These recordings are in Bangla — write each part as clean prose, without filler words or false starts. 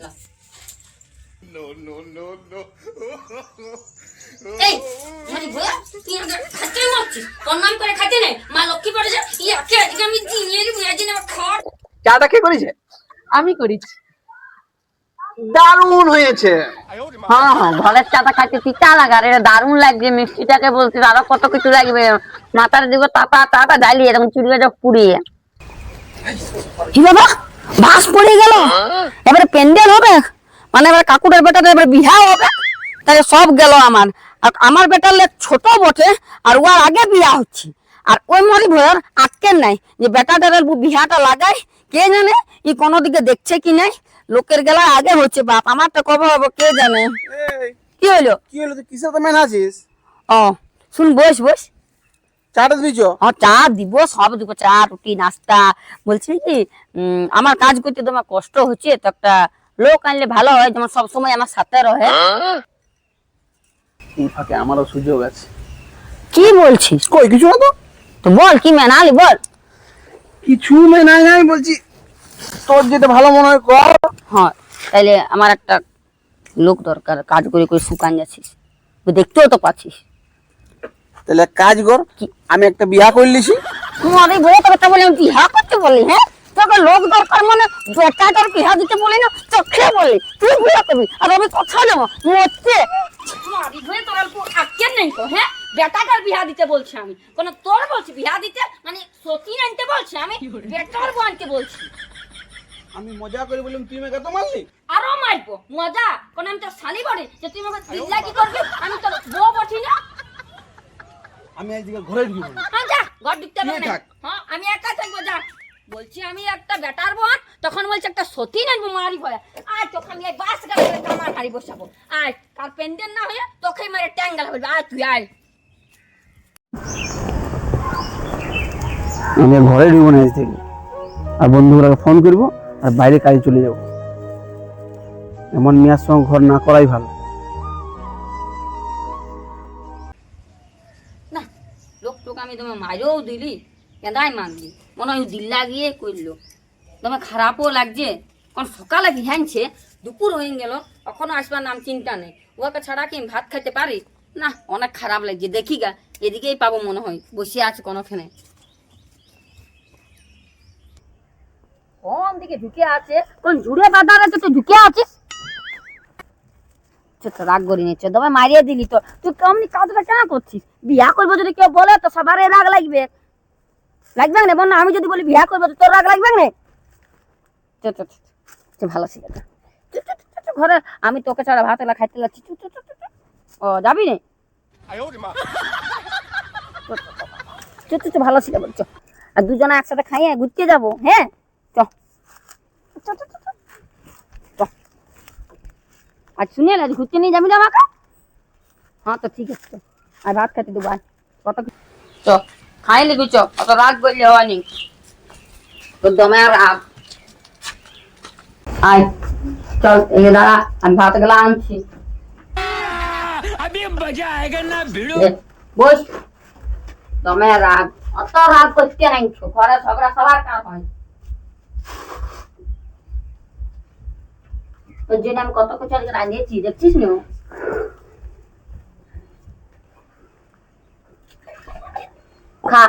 No, no, no, no. এই মানে বলা তুই আমাকে খাতে মারছিস প্রণাম করে খাতে নে মা লক্ষ্মী পড়ে যা ইয়াকে আজকে আমি দিনে বুয়া দিনে খাওয়া চাটা কে করেছে? আমি করেছি। দারুণ হয়েছে। হ্যাঁ হ্যাঁ, ঘরের চাটা খাইতে তিতা লাগে আর এটা দারুণ লাগছে। মিষ্টিটাকে বলছিস আরো কত কিছু লাগবে, মাথার দিকে তাতা তাতা জ্বালিয়ে এরকম চুড়িয়ে যাও পুড়িয়ে। কি বাবা, বাস পড়ে গেল, এবারে প্যান্ডেল হবে, মানে এবার কাকুরের বেটার এবার বিহা হবে, তাহলে সব গেল আমার। আর আমার বেটার ছোট বটে আর ওর আগে বিয়া হচ্ছে, আর ওই মরি ভয়ের আটকেন নাই যে বেটাটার বিহাটা লাগাই, কে জানে ই কোনো দিকে দেখছে কি নাই। লোকের গেলা আগে হচ্ছে বাপ, আমারটা কবে হবে কে জানে। কি হইলো কি হলো, তুই কিসের তো মেন আছিস? ও শুন, বস বস। চাটা দিছ? হ্যাঁ চা দিব, সব দিব, চা রুটি নাস্তা। বলছি কি আমার কাজ করতে তোমার কষ্ট হচ্ছে, তো একটা লোক আনলে ভালো হয়, যেমন সব সময় আমার সাথে রহে। এই ফাঁকে আমারও সুযোগ আছে। কি বলছিস? কই কিছু না তো। তো বল কি মেনালি বল। কিছু মেনাই নাই, বলছি তোর যেটা ভালো মনে হয় কর। হ্যাঁ তাইলে আমার একটা লোক দরকার, কাজ করে করে শুকান যাচ্ছিস, তুই দেখতেও তো পাচ্ছিস। তাহলে এক কাজ কর, আমি একটা বিয়া করলিছি। তোমার এই বউ কথা বলে আমি বিহা করতে বলি? হ্যাঁ তোকে লোক দরকার মানে বেটাটার বিহা দিতে বলি না, চোখে বলি তুই বিয়া করবি আর আমি কথা নেবো মরতে। মারি ধরে তোর অল্প আটকেন নাই তো হ্যাঁ বেটাটার বিয়া দিতে বলছি আমি কোন তোর বলছি বিয়া দিতে মানে সতীন আনতে বলছি আমি বেটার বউ আনতে বলছি। আমি মজা করে বললাম, তুই আমাকে এত মারলি। আরো মারবো মজা কোন আমি তোর শালি বড়ি যে তুই আমাকে দিল্লা কি করবি, আমি তোর বউ বটি না। আমি আজকে ঘরে ঢুকবো না। হ্যাঁ যা ঘর ঢুকতে হবে তুই না। থাক। হ্যাঁ আমি একা থাকবো, যা বলছি আমি একটা বেটার বোন, তখন বলছে একটা সতীন আনবো মারি ভয়া। আয় তোকে আমি বাস গাড়ি কামার হারি বসাবো, আয় কার পেন্ডেল না হয়ে তোকে মারে ট্যাঙ্গাল বলবি, আয় তুই আয়। আমি ঘরে ঢুকবো না আজ থেকে, আর বন্ধুগুলোকে ফোন করবো আর বাইরে কাজে চলে যাবো। এমন মেয়ের সঙ্গে ঘর না করাই ভালো। না লোক তোকে আমি তোমার মারেও দিলি, কেদাই মানলি, মনে হয় দিল্লা গিয়ে করলো। তোমার খারাপও লাগছে, কারণ সকালে বিহানছে দুপুর হয়ে গেল এখনো আসবার নাম চিন্তা নেই। ওকে ছাড়া কি আমি ভাত খাইতে পারি না? অনেক খারাপ লাগছে, দেখি গা এদিকেই পাবো মনে হয়, বসে আছে কোনোখানে। কোন দিকে ঢুকে আছে, কোন জুড়ে বাঁধা আছে তুই ঢুকে আছিস। রাগ করি নিচ্ছে, তবে মারিয়ে দিলি তো। তুই কেমনি কাজটা কেন করছিস? বিয়া করবো যদি কেউ বলে তো সবারই রাগ লাগবে, লাগবে না বল না? আমি যদি বলি বিয়া করবো তো তোর রাগ লাগবে না? ভালো ছিল ঘরে, আমি তোকে ছাড়া ভাত এলা খাইতে লাগছি। ও যাবি না? ভালো ছিল বলছো, আর দুজনে একসাথে খাইয়ে ঘুরতে যাবো। হ্যাঁ আজ শুনে আজ ঘুরতে নিয়ে যাবি না আমাকে? হ্যাঁ তো ঠিক আছে, আর ভাত খাইতে দেবো। কত চ খাই নিবি, চ অত রাগ করলে হয়নি, তোর দমে আর রাগ। আয় চল এই দাঁড়া, আমি ভাত গেলা আনছি। বস, দমে রাগ, অত রাগ করতে নাই, ঘরে ঝগড়া সবার কাজ হয়। তোর জন্য আমি কত কিছু আজকে রাঁধিয়েছি, দেখছিস না? খা।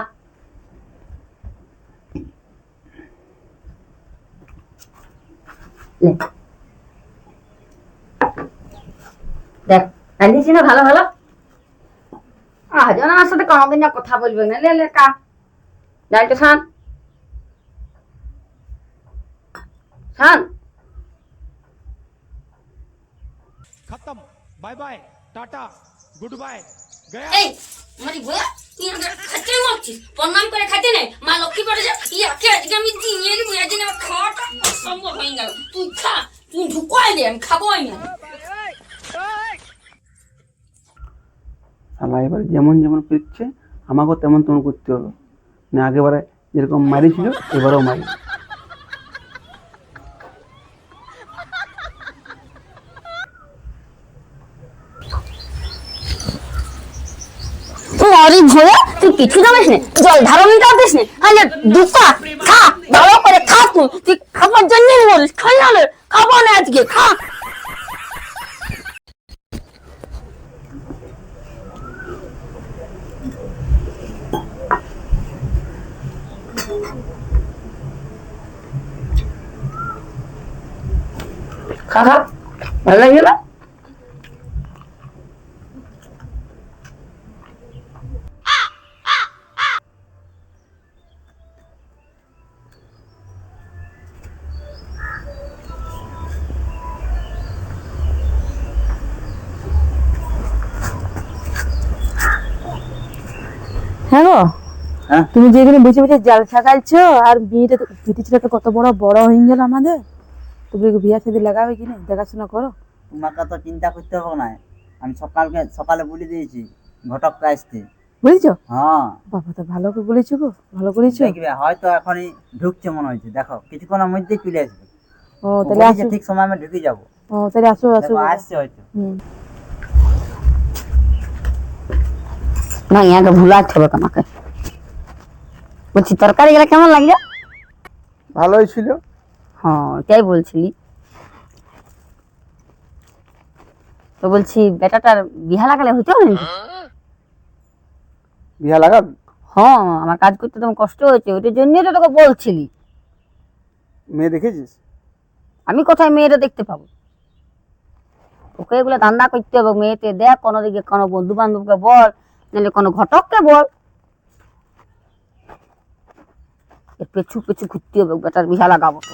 দেখ রাঁধিয়েছি না ভালো ভালো। আজ আমার সাথে কোনোদিন না কথা বলবে না। লে কা ডাইরেক্ট শান শান। खत्म, bye bye, tata, good bye, गया। এই মারি বয়া তুই আমাকে খাতে মারছিস প্রণাম করে খাতে নে মা লক্ষ্মী পড়ে যা ইয়াকে আজকে আমি দিনে বুয়া দিনে খাওয়াটা অসম্ভব হয়ে গেল। তুই খা, তুই ঢুকাই দে, আমি খাবোই না। শালা এবার যেমন যেমন করছে আমাকেও তেমন তেমন করতে হবে, না আগেবারে যেরকম মারিছিল এবারেও মারি। তুই কিছু জানিস না, জল ধারণটা দিস না, দুটা খা ভালো করে খা। তুই খাবার জন্য বলিস, খাই না খাবো না আজকে, খা। খা খা, ভালো লাগছে না? হ্যাঁ গো, হ্যাঁ? তুমি যেখানে বসে বসে জাল ছাকাইছো আর বিয়েটা বিটি ছেলেটা কত বড় বড় হয়ে গেল আমাদের, তুমি বিয়া শাদী লাগাবে কিনা দেখাশোনা করো। তোমাকে তো চিন্তা করতে হবে না, আমি সকালে বলে দিয়েছি ঘটককে আসতে। বুঝেছো? হ্যাঁ, বাবা তো ভালো করে বলেছো গো, ভালো করেছো। দেখবে হয়তো এখনই ঢুকছে মনে হচ্ছে, দেখো কিছুক্ষণের মধ্যেই চলে আসবে। ও ও তাহলে বলেছে আসো। ঠিক সময় আমি ঢুকে যাবো। ও তাহলে আসো আসো। দেখো আসছে হয়তো। হুম। না ইয়াকে ভুলাচ্ছে হবে আমাকে। বলছি তরকারি গুলা কেমন লাগলো? ভালোই ছিল। হ্যাঁ এটাই বলছিলি। তো বলছি বেটাটার বিহা লাগালে হইতো না? বিয়া লাগাব? হ্যাঁ আমার কাজ করতে তোমার কষ্ট হয়েছে, ওইটার জন্যই তো তোকে বলছিলি। মেয়ে দেখেছিস? আমি কোথায় মেয়েটা দেখতে পাবো? ওকে এগুলো ধান্দা করতে হবে, মেয়েতে দেখ কোনো দিকে কোনো বন্ধু বান্ধবকে বল, নাহলে কোনো ঘটককে বল, এর পেছু পেছু ঘুরতে হবে, বেটার বিহা লাগাবো তো।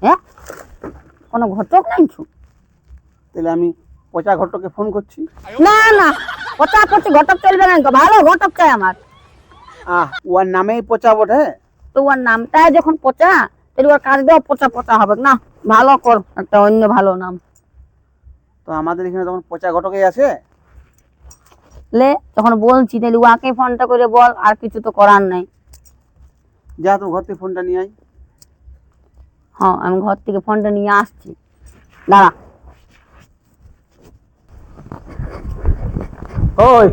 হ্যাঁ কোনো ঘটক নাই তো? তাহলে আমি পচা ঘটককে ফোন করছি। না না, পচা পচি ঘটক চলবে না, ভালো ঘটক চাই আমার। ওর নামেই পচা বটে। তো ওর নামটা যখন পচা, তাহলে ওর কাজটাও পচা পচা হবে না। ভালো কর একটা অন্য ভালো নাম। তো আমাদের এখানে তখন পচা ঘটকেই আছে। লে তখন বলছি, তাহলে ওয়াকে ফোনটা করে বল, আর কিছু তো করার নাই। যা তো ঘর থেকে ফোনটা নিয়ে আয়। হ্যাঁ আমি ঘর থেকে ফোনটা নিয়ে আসছি, দাঁড়া। ওই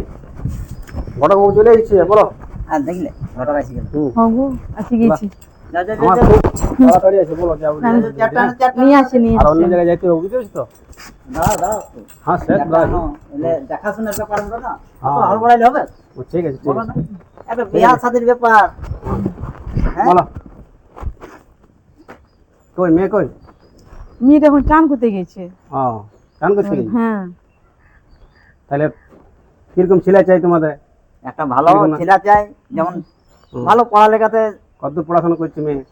ঘটকবাবু চলে এসেছে, বলো। আর দেখলে ঘটক আসি গেল। হ্যাঁ গো, আসি গেছি। যাও, যাও, আমার যাও, খুব তাড়াতাড়ি আছে, বলো যাও। চারটা নিয়ে আসি নিয়ে আর আসি। অন্য জায়গায় যাইতে হবে, বুঝতে পারছিস তো? দাঁড়াও, দাঁড়াও একটু। হ্যাঁ স্যার, দেখানো, এলে দেখাশোনার ব্যাপার হলো না, হ্যাঁ। অত হড়বড়াইলে হবে? ঠিক আছে, ঠিক বলো আছে। না, একটা বিয়া শাদীর ব্যাপার। হ্যাঁ? বলো। কই মেয়ে কই? মেয়েটা এখন চান করতে গেছে। ও চান করছি। হ্যাঁ। তাহলে কিরকম ছেলে চাই তোমাদের? একটা ভালো এরকম না? ছেলে চাই, যেমন ভালো পড়ালেখাতে কত পড়াশোনা করছে মেয়ে?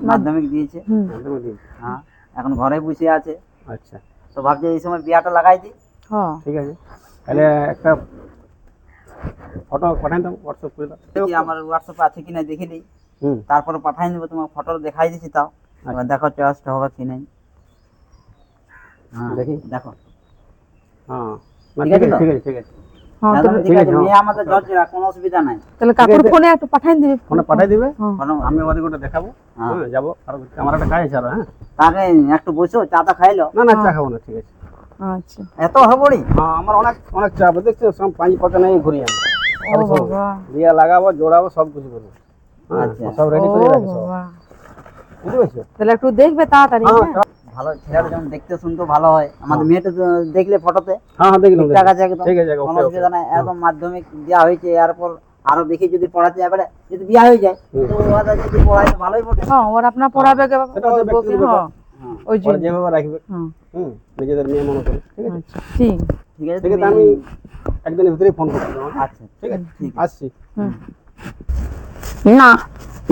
মাধ্যমিক দিয়েছে। হুম। হ্যাঁ, এখন ঘরে বসে আছে, আচ্ছা তো ভাবছি এই সময় বিয়াটা লাগাই দিই। হ্যাঁ। ঠিক আছে, তাহলে একটা ফটো পাঠাই দাও, হোয়াটসঅ্যাপ করে দাও। দেখি আমার হোয়াটসঅ্যাপে আছে কিনা দেখে নিই, হুম, তারপরে পাঠাই দেবো, তোমার ফটো দেখাই দিচ্ছি। তাও এবার দেখো চয়েসটা হবে কি নাই। হ্যাঁ, দেখি। দেখো। হ্যাঁ না, ঠিক আছে ঠিক আছে, তো? ঠিক আছে, ঠিক আছে। হ্যাঁ একদম তাহলে- ঠিক আছে, হ্যাঁ। মেয়ে আমাদের জজরা, কোনো অসুবিধা নাই। তাহলে কাকুর ফোনে একটু পাঠাই দিবে। ফোনে পাঠাই দিবে, হ্যাঁ। কোনো- আমি ওদের ওটা দেখাবো। হ্যাঁ। হ্যাঁ যাবো, আর আমার একটা কাজ আছে আরো। হ্যাঁ তাকে একটু বসো, চাটা খাইলো। না না, চা খাবো না, ঠিক আছে। আচ্ছা। এত হবড়ি? হ্যাঁ আমার অনেক অনেক চাপ, দেখছো সব 5 নেই ঘুরি আমি। ও বাবা, বিয়া লাগাবো, জোড়াবো, সব কিছু করবো। হ্যাঁ, আচ্ছা। সব রেডি ও করে রাখি সব, বাবা। বুঝতে পারছো? তাহলে একটু দেখবে তাড়াতাড়ি। হ্যাঁ হ্যাঁ? ভালো ছেলেটা যেমন দেখতে শুনতে ভালো হয়, আমাদের মেয়েটা তো দেখলে ফটোতে হ্যাঁ হ্যাঁ, দেখলাম ঠিকঠাক আছে একদম, ঠিক আছে, কোনো ওকে অসুবিধা নাই। একদম মাধ্যমিক দেওয়া হয়েছে, এরপর আরো দেখি যদি পড়াতে যায়, এবারে যদি বিয়া হয়ে যায় তো ওরা যদি পড়ায় তো ভালোই পড়ে। হ্যাঁ, ওর আপনার পড়াবে কে বাবা? সেটা ওদের ওদের বউকে, ব্যক্তিগত হ্যাঁ। হ্যাঁ, ওই ওরা জন্য। যেভাবে রাখবে, হ্যাঁ। হুম, নিজেদের মেয়ে মনে করে, ঠিক আছে। আচ্ছা, ঠিক। ঠিক আছে, ঠিক আছে, তুমি- আমি একদিনের ভিতরেই ফোন করছি তোমাকে। আচ্ছা ঠিক আছে, ঠিক আসছি। হুম। না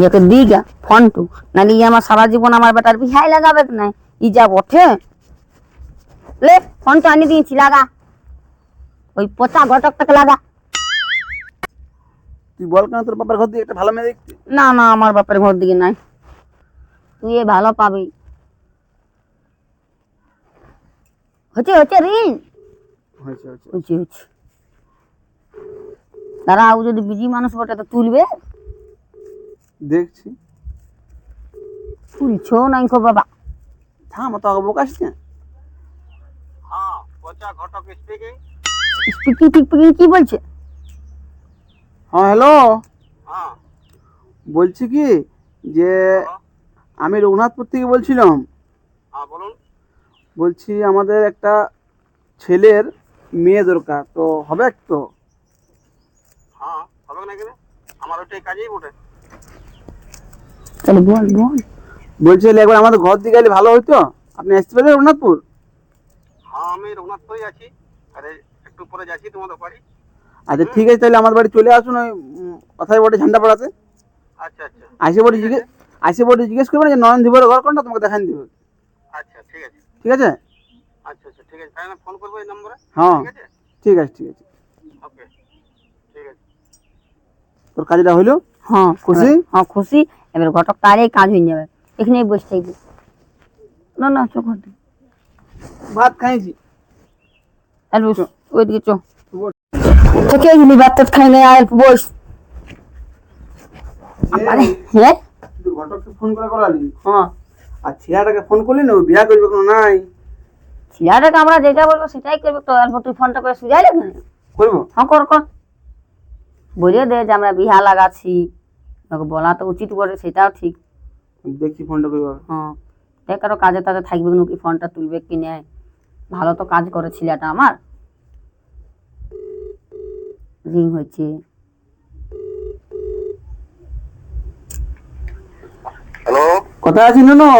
ইয়াকে দিগা ফোন টু, নাহলে ই আমার সারা জীবন আমার বেটার বিহাই লাগাবে না, ই যা বটে। লে ফোনটা আনি দিয়েছি, লাগা, ওই পচা ঘটকটাকে লাগা। তুই বল কেন তোর বাবার ঘর দিয়ে একটা ভালো মেয়ে দেখতে? না না, আমার বাপের ঘর দিকে নাই, তুই এ ভালো পাবি। হচ্ছে হচ্ছে রিং, হয়েছে হয়েছে, হচ্ছে হচ্ছে। তারা ও যদি বিজি মানুষ বটে তো তুলবে, দেখছি। তুলছো নাই খো বাবা। থাম, তো আগে বোকাস না। স্পিকিং টিপিকিং কি বলছে? হ্যাঁ হ্যালো, বলছি কি যে আমি রঘুনাথপুর থেকে বলছিলাম। হ্যাঁ বলুন। বলছি আমাদের একটা ছেলের মেয়ে দরকার, তো হবে তো? হ্যাঁ হবে না কেন, আমার ওইটাই কাজেই বটে। তাহলে বল বল। বলছি একবার আমাদের ঘর দিকে গেলে ভালো হতো। আপনি আসতে পারেন রঘুনাথপুর? হ্যাঁ আমি রঘুনাথপুরেই আছি, আরে একটু পরে যাচ্ছি তোমাদের বাড়ি। আচ্ছা ঠিক আছে, তাহলে আমার বাড়ি চলে আসুন, ওই কথায় বটে ঝান্ডা পড়াতে। আচ্ছা আচ্ছা আসে বটে জিজ্ঞেস করবেন যে নয়ন ধীবরের ঘর কোনটা, তোমাকে দেখান দিবে। আচ্ছা ঠিক আছে। ঠিক আছে? আচ্ছা আচ্ছা ঠিক আছে, তাহলে ফোন করবো এই নম্বরে। হ্যাঁ ঠিক আছে। ঠিক আছে ঠিক আছে। ওকে ঠিক আছে। তোর কাজটা হইলো? হ্যাঁ খুশি? হ্যাঁ খুশি। এবার ঘটক তারই কাজ হয়ে যাবে, এখানেই বসে থাকবি। না না চোখ ভাত খাইছি। ওইদিকে চো থেকে গেলি ভাত টাত খাই না আর বস। আরে হ্যাঁ তুই ঘটককে ফোন করে করালি? হ্যাঁ আর ছেলেটাকে ফোন করলি না? ও বিয়া করবে কোনো নাই? ছেলেটাকে আমরা যেটা বলবো সেটাই করবো তো। অল্প তুই ফোনটা করে সুজাই না করবো? হ্যাঁ কর কর, বলে দে যে আমরা বিহা লাগাচ্ছি, ওকে বলা তো উচিত বলে, সেটাও ঠিক। দেখি ফোনটা করবো। হ্যাঁ দেখ আরো কাজে টাজে থাকবে নাকি, ফোনটা তুলবে কি নেয়। ভালো তো কাজ করে ছেলেটা আমার। রিং হচ্ছে। হ্যালো, কথা আছে না?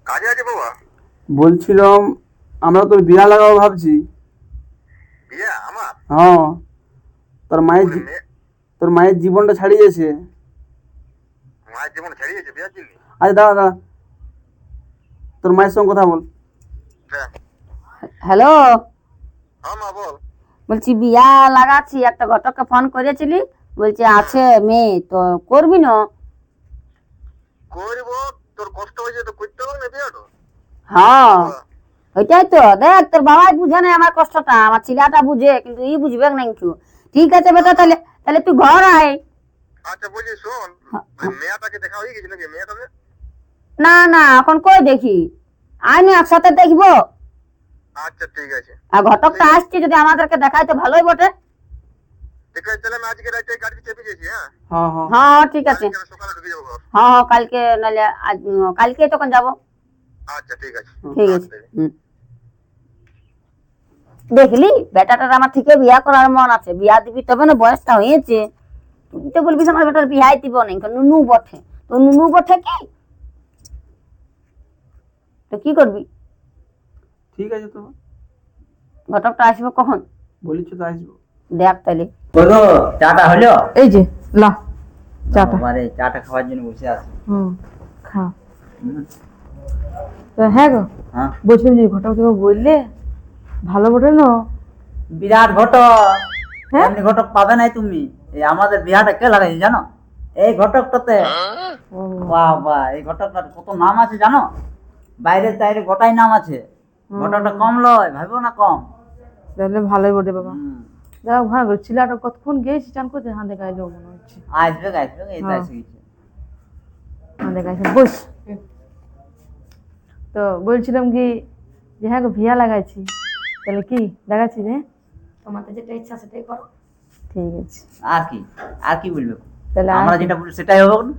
কাজে আছে বাবা। বলছিলাম আমরা তোর বিয়া লাগাবো ভাবছি। বিয়ে আমার? হ্যাঁ, তোর মায়ের জীবনটা ছাড়িয়েছে। মায়ের জীবন ছাড়িয়েছে বিয়ার জন্য? আচ্ছা দাঁড়া দাঁড়া, তোর মায়ের সঙ্গে কথা বল। হ্যালো, হ্যাঁ মা বল। বলছি বিয়া লাগাচ্ছি, একটা ঘটককে ফোন করেছিলি, বলছে আছে মেয়ে, তো করবি না? করবো, তোর কষ্ট হয়েছে তো করতে হবে না বিয়াটা। হ্যাঁ ওইটাই তো, দেখ তোর বাবাই বুঝে না আমার কষ্টটা, আমার ছেলেটা বুঝে, কিন্তু ই বুঝবে না কিছু। ঠিক আছে বেটা, তাহলে তাহলে তুই ঘর আয়। আচ্ছা বলছি শোন, মেয়েটাকে দেখা হয়ে গেছে নাকি মেয়েটাকে? না না এখন কই দেখি, আয় না একসাথে দেখবো। আচ্ছা ঠিক আছে। আর ঘটকটা আসছে, যদি আমাদেরকে দেখায় তো ভালোই বটে। ঠিক আছে, তাহলে আমি আজকে রাতে গাড়ি চেপে গেছি। হ্যাঁ হ্যাঁ হ্যাঁ হ্যাঁ ঠিক আছে। কালকে সকালে ঢুকে যাবো ঘর। হ্যাঁ হ্যাঁ কালকে নাহলে কালকে তখন যাবো। আচ্ছা ঠিক আছে। ঠিক আছে। দেখলি বেটাটার আমার থেকে বিয়া করার মন আছে, বিয়া দিবি তবে না, বয়সটা হয়েছে। তুই তো বলবি আমার বেটার বিয়াই দিব না, নুনু বটে তো, নুনু বটে কি তো কি করবি? ঠিক আছে। তো ঘটকটা আসবে কখন? বলিস তো আসবো। দেখ তাহলে। বলো চাটা হলো? এই যে লা চাটা। মানে চাটা খাওয়ার জন্য বসে আছি। খা। তো হ্যাঁ গো, হ্যাঁ বলছিলাম যে ঘটক তোকে বললে ভালো বটে না? বিরাট ঘটক। হ্যাঁ? এমনি ঘটক পাবে নাই তুমি। এই আমাদের বিহাটা কে লাগাইছে জানো? এই ঘটকটাতে। বাহ বাহ, এই ঘটকটার কত নাম আছে জানো? বাইরে টাইরে গোটাই নাম আছে। ঘটকটা কম লয়, ভাবিও না কম। তাহলে ভালোই বটে বাবা। হুম। যাক ভালো, ছেলেটা কতক্ষণ গেছি চান করতে, হাঁ দেখা এলো মনে হচ্ছে। আসবে এই তো এসে গেছে। হাঁ দেখা বস। তো বলছিলাম কি যে হ্যাঁ গো ভিয়া লাগাইছি, তাহলে কি লাগাচ্ছি রে? তোমাদের যেটা ইচ্ছা সেটাই করো। ঠিক আছে, আর কি বলবে? তাহলে আমরা যেটা বলি সেটাই হবে না?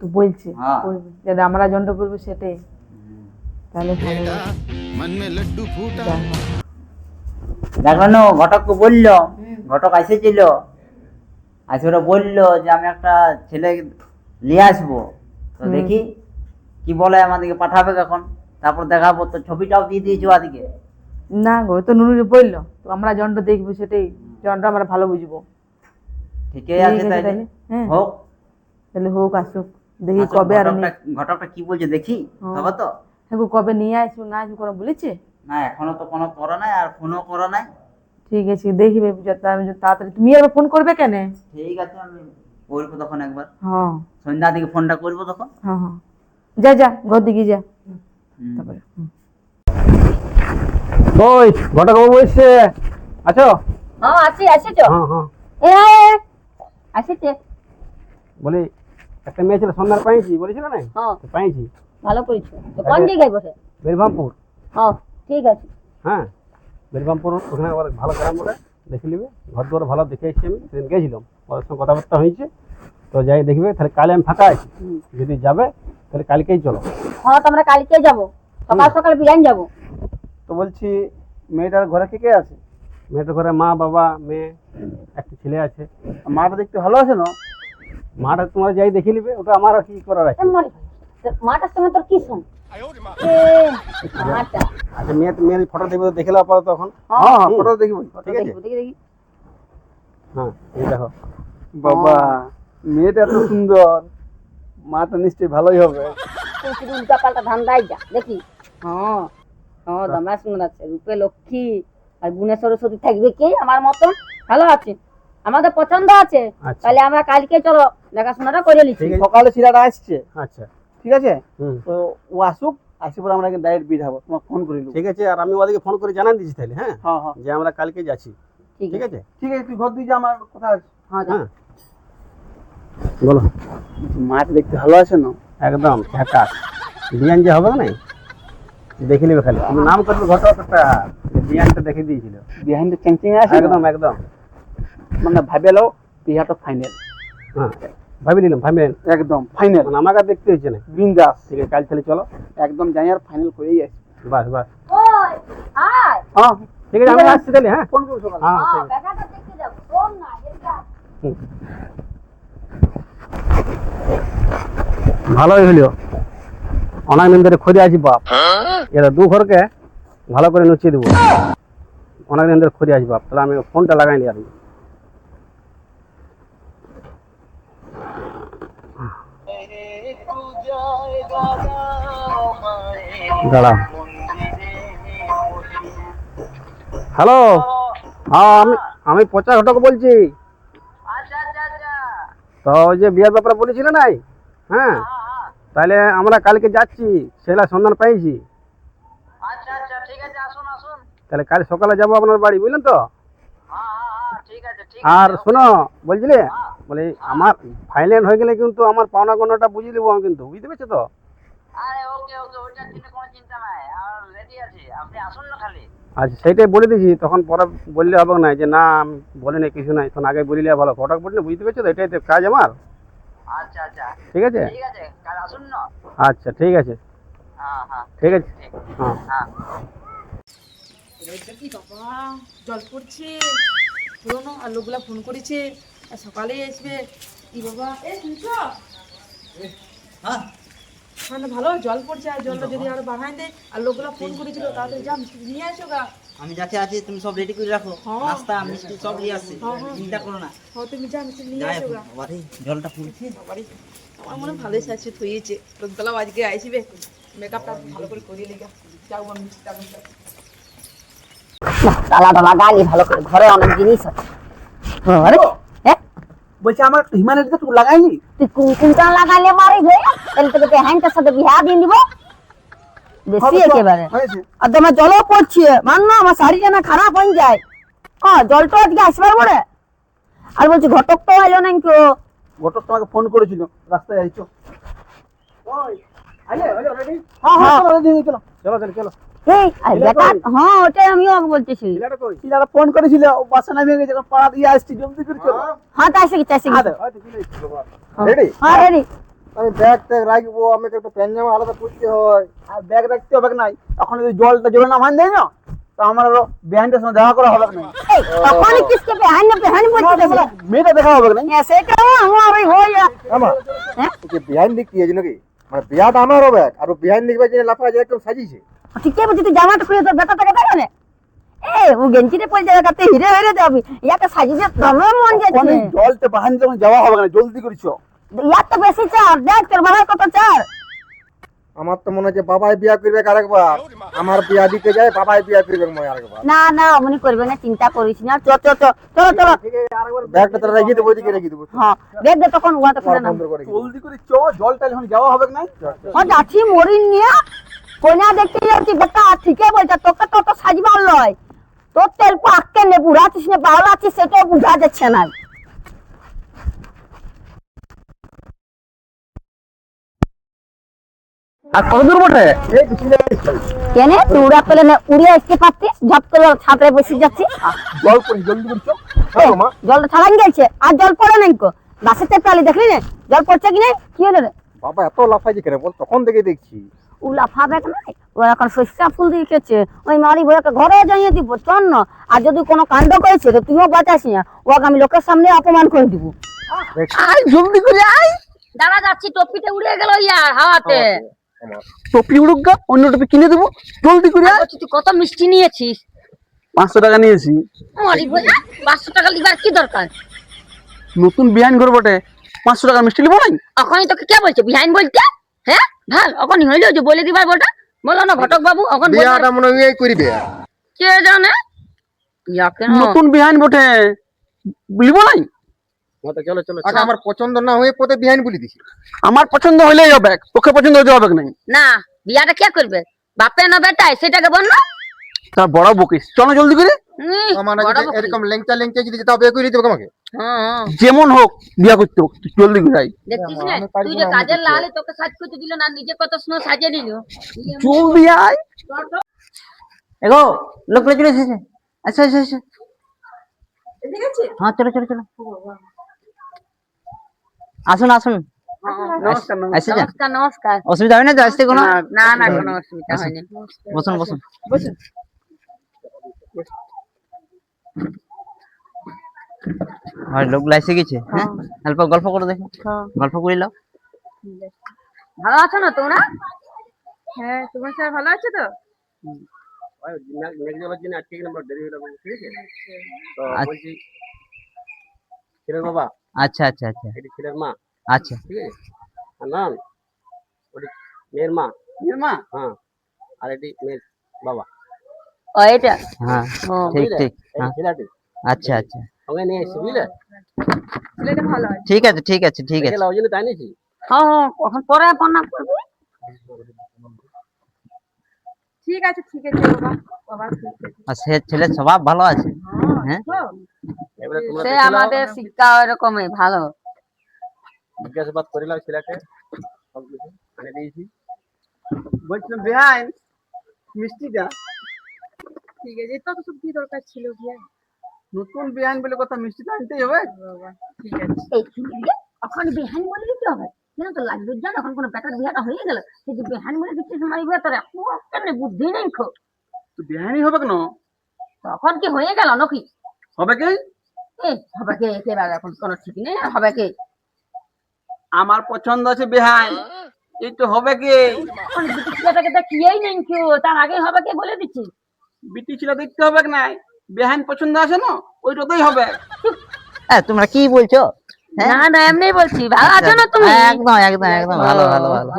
তো বলছি হ্যাঁ। যদি আমরা জনটা করবো সেটাই, তাহলে ভালো হবে। যাক। দেখলেন ঘটককে বললো, ঘটক এসেছিল, আসে ওরা বললো যে আমি একটা ছেলে নিয়ে আসবো, তো দেখি কি বলে, আমাদেরকে পাঠাবে কখন, তারপর দেখাবো। তো ছবিটাও দিয়ে দিয়েছি ওদিকে। না গো, তো নুনুরে বললো, তো আমরা জনটা দেখবো সেটাই, জনটা আমরা ভালো বুঝবো। ঠিকই আছে তাই হ্যাঁ হোক। তাহলে হোক, আসুক, দেখি আসুক, কবে আর ঘটকটা কি বলছে দেখি, তবে তো। হ্যাঁ গো, কবে নিয়ে আসবো না আসবো কোনো বলেছে? না এখনো তো কোনো করো নাই, আর ফোনও করো নাই। ঠিক আছে, দেখি তাড়াতাড়ি। তুমি একবার ফোন করবে কেন? ঠিক আছে, আমি করবো তখন একবার, হ্যাঁ সন্ধ্যা দিকে ফোনটা করবো তখন। হ্যাঁ হ্যাঁ, যা যা ঘর দিকে যা। তারপরে ওই ঘটক বাবু এসছে, আছো? হ্যাঁ আছি আছি তো। হ্যাঁ হ্যাঁ, আসিছে। বলি একটা মেয়ে ছিল সন্ধ্যার পাইছি, বলেছিল না? হ্যাঁ পাইছি ভালো করেছো। তো কোন জায়গায় বসে? বীরভূমপুর। হ্যাঁ ঠিক আছে। হ্যাঁ বীরভূমপুর, ওখানে আবার ভালো গ্রাম বলে, দেখে নিবে। ঘর দুয়ার ভালো দেখে এসেছি, আমি সেদিন গেছিলাম, ওদের সঙ্গে কথাবার্তা হয়েছে। তো যাই দেখবে, তাহলে কালে আমি ফাঁকা আছি, যদি যাবে তাহলে কালকেই চলো। হ্যাঁ তো আমরা কালকে যাবো, সকাল সকাল বিরিয়ানি যাবো। তো বলছি মেয়েটার ঘরে কে কে আছে? মেয়েটার ঘরে মা, বাবা, মেয়ে, একটা ছেলে আছে। মাটা দেখতে ভালো আছে না? মাটা তোমার যাই দেখে নিবে, ওটা আমার আর কি করার আছে। মাটার সঙ্গে তোর কি শোন? মাটা আচ্ছা মেয়ের ফটো দেখবে, তো দেখে নাও আপাতত তখন। হ্যাঁ ফটো দেখবো, ঠিক আছে। দেখি হ্যাঁ এই দেখো বাবা, মেয়েটা এত সুন্দর, মাটা নিশ্চয়ই ভালোই হবে। তুই শুধু উল্টা পাল্টা ধান্দাই যা দেখি। হ্যাঁ হ্যাঁ দামা সুন্দর আছে, রূপে লক্ষ্মী আর গুণে সরস্বতী থাকবে কি আমার মতন, ভালো আছে, আমাদের পছন্দ আছে। আচ্ছা। তাহলে আমরা কালকে চলো দেখাশোনাটা করে নিচ্ছি। ঠিক আছে, সকালে ছেলেটা আসছে। আচ্ছা ঠিক আছে, হুম তো ও আসুক, আসি পরে আমরা ডাইরেক্ট বের হবো, তোমার ফোন করে নেবো। ঠিক আছে। আর আমি ওদেরকে ফোন করে জানান দিচ্ছি তাহলে, হ্যাঁ হ্যাঁ হ্যাঁ যে আমরা কালকে যাচ্ছি। ঠিক ঠিক আছে। আছে, ঠিক আছে, তুই ঘর দিয়ে যা, আমার কথা আছে। হ্যাঁ যা। হ্যাঁ বলো। মাটা দেখতে ভালো আছে না? একদম ঝাকাস বিয়ান যে হবে না, দেখে নেবে খালি। তুমি নাম করবে ঘটকটা, বিয়ানটা দেখে দিয়েছিল। বিহাইন্ড চেঞ্চিং আছে না? একদম একদম মানে ভাবে লো বিহাটা ফাইনাল, হ্যাঁ ভাবি নিলাম, ভাবি নিলাম। একদম ফাইনাল, মানে আমাকে আর দেখতে হচ্ছে না। বিন্দাস, ঠিক আছে, কাল তাহলে চলো। একদম যাই আর ফাইনাল করেই আসি। বাস বাস, ওই আয়, হ্যাঁ ঠিক আছে, আমি আসছি তাহলে। হ্যাঁ ফোন করবো সকালে। হ্যাঁ হ্যাঁ ঠিক আছে। বেটাটা দেখতে যাবো, শোন না এটা হুম। ভালোই হলো, অনেকদিন ধরে খুঁজে আছি বাপ, এরা দু ঘরকে ভালো করে নুচিয়ে দেবো। অনেকদিন ধরে খুঁজে আছি বাপ, তাহলে আমি ফোনটা লাগাইনি আর। দাঁড়া, হ্যালো, হ্যাঁ আমি পচা ঘটক বলছি। তো ওই যে বিয়ের ব্যাপারে বলেছিল নাই, হ্যাঁ তাহলে আমরা কালকে যাচ্ছি, ছেলে সন্ধান পাইছি। আচ্ছা আচ্ছা ঠিক আছে, আসুন আসুন। তাহলে কাল সকালে যাবো আপনার বাড়ি, বুঝলেন তো? ঠিক আছে ঠিক আর শোনো বলছিলে, বলে আমার ফাইনাল হয়ে গেলে কিন্তু আমার পাওনা গণটা বুঝিয়ে দেবো আমি, কিন্তু বুঝতে পেরেছো তো? আরে ওকে ওকে, ওটার জন্য কোনো চিন্তা নাই, আর রেডি আছি, আপনি আসুন না খালি। আচ্ছা সেইটাই বলে দিয়েছি, তখন পরে বললে হবে না যে না আমি বলি না কিছু নাই, তখন আগে বলিলে ভালো। ঘটক বললে বুঝতে পেরেছো তো, এটাই তো কাজ আমার। আচ্ছা আচ্ছা ঠিক আছে, ঠিক আছে, কাল আসুন না। আচ্ছা ঠিক আছে, হ্যাঁ হ্যাঁ ঠিক আছে, ঠিক, হ্যাঁ। হ্যাঁ। কি বাবা, জল পড়ছে পুরোনো, আর লোকগুলা ফোন করেছে আর সকালেই আসবে। কি বাবা, এ শুনছো? মানে ভালো জল পড়ছে, আর জলটা যদি আরো বাড়াই দেয়, আর লোকগুলা ফোন করেছিল, তাড়াতাড়ি যা মিষ্টি নিয়ে আসো গা। আমি যাতে আছি, তুমি সব রেডি করে রাখো, হ্যাঁ। নাস্তা মিষ্টি সব নিয়ে আসছি, হ্যাঁ, হ্যাঁ। চিন্তা করো না। হ্যাঁ তুমি যা মিষ্টি নিয়ে যাই আসো গা। বাবারে, জলটা পড়ছে। বাবারে, আমার মনে হয় ভালোই সাজছে থইয়েছে, রোদতলা আজকে আইসিবে, মেকআপটা ভালো করে করিয়ে লিগা যাও, আমি মিষ্টিটা বলতে। তালা টালা গালি ভালো করে, ঘরে অনেক জিনিস আছে। আরে হ্যাঁ, বলছি আমার হিউম্যানিটিতে তুই লাগাইনি? তুই কুমকুমটা লাগাইলে মারি গে, তাহলে তোকে হ্যান্ডটার সাথে বিয়া দিয়ে দিব বেশি একেবারে। হয়েছে। আর তোমার জলও পড়ছে, মান না আমার শাড়িটা না খারাপ হয়ে যায়। হ্যাঁ জলটা আজকে আসবার পরে, আর বলছি ঘটক তো এলো না কেউ। ঘটক তোমাকে ফোন করেছিল, রাস্তায় আইছো। ওই আইলে আইলে রেডি? হ্যাঁ, হ্যাঁ। চলো রেডি চলো। চলো তাহলে চলো। এই আর বেটা, হ্যাঁ ওটাই আমিও বলতেছি। ছেলেটা কই? ছেলেরা ফোন করেছিল, ও বাসা নামিয়ে গেছে, এখন পাড়া দিয়ে আসছি, জলদি করে চলো। হ্যাঁ তাই শিখি হয়তো চলে এসেছি বাবা। রেডি? হ্যাঁ রেডি। আমি ব্যাগ ট্যাগ রাখবো, আমাকে একটা প্যান্ট জামা আলাদা পরতে হয়, আর ব্যাগ রাখতে হবে নাই। এখন যদি জলটা জলে নামান দেয় না, তো আমার আরো ব্যান্ডের সঙ্গে দেখা করা হবে না। এই তখন কিসকে বেহান না বেহান বলছিস? মেয়েটা দেখা হবে না। ऐसे क्यों আমার ওই হইয়া আমার হ্যাঁ যে বিহাইন্ড দিক কি আছে নাকি, মানে বিয়াটা আমার হবে আর বিহাইন্ড দিকবার জন্য লাফা যায় একদম সাজিয়েছে। ঠিক আছে তুই জামাটা খুলে তোর বেটাটাকে দেখো না। এ ও গেঞ্জিতে পরে জায়গাতে হিরে হিরে যাবি, ইয়াকে সাজিয়ে দমে মন যাচ্ছে। জলটা বাহান যখন যাওয়া হবে না, জলদি করেছো। ইয়ার তো বেশি চার, দেখ তোর বাবার কত চার। আমার তো মনে হচ্ছে বাবাই বিয়া করবে আরেকবার, আমার বিয়া দিতে যায় বাবাই বিয়া করবে মই আরেকবার। না না অমনি করবে না, চিন্তা করিস না। চল চল চল চলো চলো। ব্যাগটা তোরা রেখে দেবো, ওইদিকে রেখে দেবো। হ্যাঁ দেখ দে তখন ওয়াটা করে না। বন্ধ করে রেখে দেবো। জলদি করে চো, জলটা যখন যাওয়া হবে না। ও যাচ্ছি মরিন নিয়ে কোনা দেখতে যাচ্ছি, বেটা ঠিকই বলছে, তোকে তো তো সাজবার লয়, তোর তেল পো আক্কে নে বুড়া আছিস না বাউল আছিস সেটাও বুঝা যাচ্ছে না। আর কত দূর বটে? কেন তুই উড়া পেলে না উড়ে আসতে পারতিস, ঝপ করে ছাত্রে বসে যাচ্ছি। জল পড়ি, জলদি করছো। জলটা ছাড়ান গেছে, আর জল পড়ে নাই কো। বাসেতে পেলি দেখলি না জল পড়ছে কি না? কি হলো রে? বাবা এত লাফাইছে কেন বল, তখন থেকে দেখছি। ও লাফাবে নাই, ও এখন সস্তা ফুল দিয়েছে, ওই মারি ভয়কে ঘরে জানিয়ে দিব চল না। আর যদি কোনো কাণ্ড করেছে তো তুইও বাঁচাস না, ওকে আমি লোকের সামনে অপমান করে দিব। আয় জলদি করে আয়। দাঁড়া যাচ্ছি, টপিটা উড়ে গেল ইয়ার হাওয়াতে। টপি উড়ুক গা, অন্য টপি কিনে দেবো, জলদি করে আয়। বলছি, তুই কত মিষ্টি নিয়েছিস? 500 টাকা নিয়েছি। মারি ভয় 500 টাকা লিবার কি দরকার? নতুন বিহাইন ঘর বটে, 500 টাকা মিষ্টি নিবো নাই? ওখানে তোকে কে বলছে বিহাইন বলতে? হ্যাঁ ভাল, ওখানে হইলো যে বলে দিবার বটা, বলো না ঘটক বাবু ওখান বিয়াটা মনে হয় এই করবে। কে জানে ইয়াকে না। নতুন বিহাইন বটে, লিবো নাই? চলো চলো আচ্ছা আমার পছন্দ না হয়ে পথে বিহাইন বলে দিছি। আমার পছন্দ হইলেই হবে, তোকে পছন্দ হতে হবে নাই। না বিয়াটা কে করবে, বাপে না বেটাই সেটাকে বল না। তার বড় বকিস, চলো জলদি করে। আমার বড় যদি বকিস। এরকম লেংচা লেংচা যদি যেটা বিয়ে করে দিতে আমাকে। হ্যাঁ যেমন হোক বিয়া করতে হোক, তুই জলদি করে আয়। দেখছিস না, আমি পারবো তুই যে না, আমি কাজের করতে লালে তোকে সাজ করতে দিল না, নিজে কত সুন্দর সাজিয়ে দিল। জলদি আয়। এগো লোক চলে এসেছে। আচ্ছা আচ্ছা আচ্ছা, হ্যাঁ চলো চলো চলো, আসুন আসুন। নমস্কার আসে যান, নমস্কার নমস্কার। অসুবিধা হয় না তো আসতে কোনো? না না কোনো অসুবিধা হয়নি। বসুন বসুন। আর লোকগুলো এসে গেছে, হ্যাঁ অল্প গল্প করে দেখো, গল্প করে নাও। ভালো আছো না তোমরা? হ্যাঁ তোমার স্যার ভালো আছে তো? নেক্সট জন্য আজকে আমরা দেরি হয়ে যাবে, ঠিক আছে? তো আচ্ছা। বলছি ছেলের বাবা, আচ্ছা আচ্ছা আচ্ছা এটি ছেলের মা, আচ্ছা ঠিক আছে? আর নাম ওটি মেয়ের মা, হ্যাঁ, আর এটি মেয়ের বাবা, ও এটা হ্যাঁ ও ঠিক বুঝলে? ঠিক, এই হ্যাঁ ছেলেটি আচ্ছা আচ্ছা সঙ্গে নিয়ে এসছি, বুঝলে? ছেলেটা ভালো আছে। ঠিক আছে ঠিক আছে ঠিক আছে। দেখে ওই জন্য তাই নিয়েছি। হ্যাঁ হ্যাঁ এখন পরে পান্না করবি। ঠিক আছে বাবা, বাবা ঠিক আছে। আর সে ছেলের স্বভাব ভালো আছে, হ্যাঁ এবারে তোমরা সে দেখে নাও, আমাদের শিক্ষা ওরকমই ভালো। জিজ্ঞাসাবাদ করে নাও ছেলেকে, সব কিছু আনে দিয়েছি। বলছিলাম বিহাইন মিষ্টিটা, ঠিক আছে, তো সব কি দরকার ছিল ভাই? নতুন বিহাইন বলে কথা, মিষ্টিটা আনতেই হবে। ঠিক আছে। এই শুনলি এখন বিহান বলে দিতে হবে, কেন তো লাগবে জান, এখন কোনো বেটার বিয়াটা হয়ে গেল, সেই যে বিহান বলে দিচ্ছে সময় বিয়া তোর এখন বুদ্ধি নেই খো। তো বিহাইনই হবে কেন? তখন কি হয়ে গেল নাকি? হবে কি? এই হবে কে একেবারে এখন কোনো ঠিক নেই, আর হবে কে? আমার পছন্দ আছে বিহাইন, এই তো হবে কি? এখন দুটো ছেলেটাকে দেখিয়েই নেই কেউ, তার আগে হবে কে বলে দিচ্ছি। বিটি ছিল দেখতে হবে কি নাই? বিহাইন পছন্দ আছে না, ওইটাতেই হবে। তোমরা কি বলছো? হ্যাঁ? না না এমনি বলছি, ভালো আছো না তুমি? একদম একদম একদম ভালো ভালো ভালো।